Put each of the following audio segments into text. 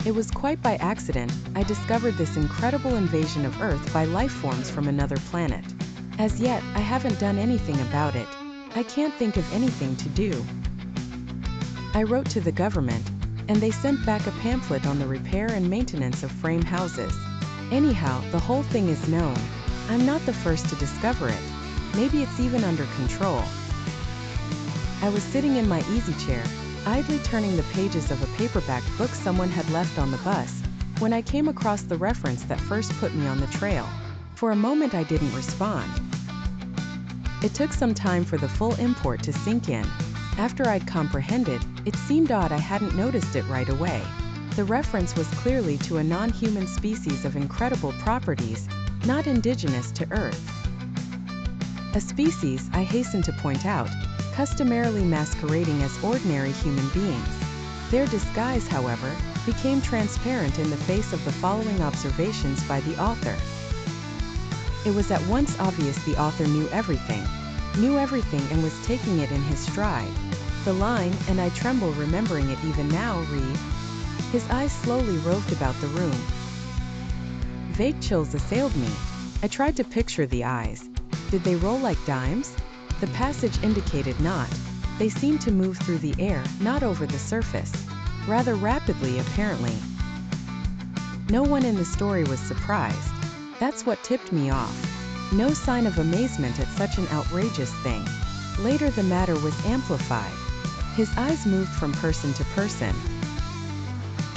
It was quite by accident I discovered this incredible invasion of Earth by life forms from another planet. As yet, I haven't done anything about it. I can't think of anything to do. I wrote to the government, and they sent back a pamphlet on the repair and maintenance of frame houses. Anyhow, the whole thing is known. I'm not the first to discover it. Maybe it's even under control. I was sitting in my easy chair, idly turning the pages of a paperback book someone had left on the bus, when I came across the reference that first put me on the trail. For a moment I didn't respond. It took some time for the full import to sink in. After I'd comprehended, it seemed odd I hadn't noticed it right away. The reference was clearly to a non-human species of incredible properties, not indigenous to Earth. A species, I hasten to point out, customarily masquerading as ordinary human beings. Their disguise, however, became transparent in the face of the following observations by the author. It was at once obvious the author knew everything and was taking it in his stride. The line, and I tremble remembering it even now, read. His eyes slowly roved about the room. Vague chills assailed me. I tried to picture the eyes. Did they roll like dimes? The passage indicated not. They seemed to move through the air, not over the surface. Rather rapidly, apparently. No one in the story was surprised. That's what tipped me off. No sign of amazement at such an outrageous thing. Later the matter was amplified. His eyes moved from person to person.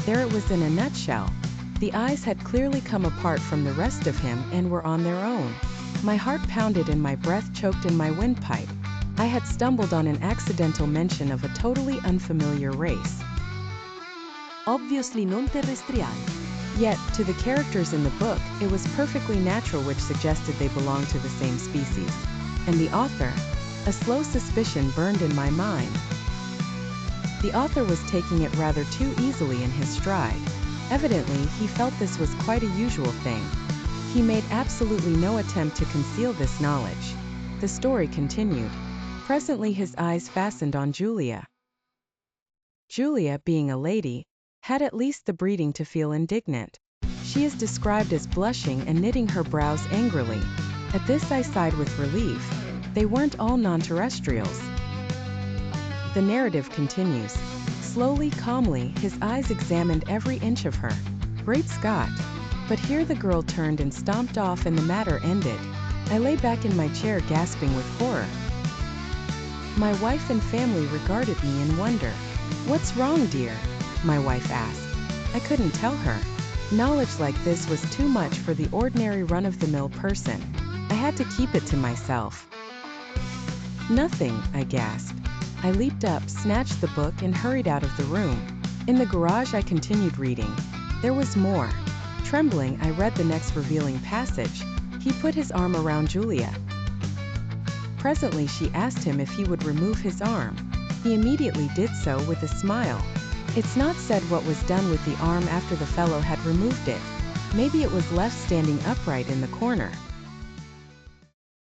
There it was in a nutshell. The eyes had clearly come apart from the rest of him and were on their own. My heart pounded and my breath choked in my windpipe. I had stumbled on an accidental mention of a totally unfamiliar race. Obviously non-terrestrial. Yet, to the characters in the book, it was perfectly natural, which suggested they belonged to the same species. And the author? A slow suspicion burned in my mind. The author was taking it rather too easily in his stride. Evidently, he felt this was quite a usual thing. He made absolutely no attempt to conceal this knowledge. The story continued. Presently his eyes fastened on Julia. Julia, being a lady, had at least the breeding to feel indignant. She is described as blushing and knitting her brows angrily. At this I sighed with relief. They weren't all non-terrestrials. The narrative continues. Slowly, calmly, his eyes examined every inch of her. Great Scott! But here the girl turned and stomped off and the matter ended. I lay back in my chair gasping with horror. My wife and family regarded me in wonder. What's wrong, dear? My wife asked. I couldn't tell her. Knowledge like this was too much for the ordinary run-of-the-mill person. I had to keep it to myself. Nothing, I gasped. I leaped up, snatched the book, and hurried out of the room. In the garage I continued reading. There was more. Trembling, I read the next revealing passage. He put his arm around Julia. Presently she asked him if he would remove his arm. He immediately did so with a smile. It's not said what was done with the arm after the fellow had removed it. Maybe it was left standing upright in the corner.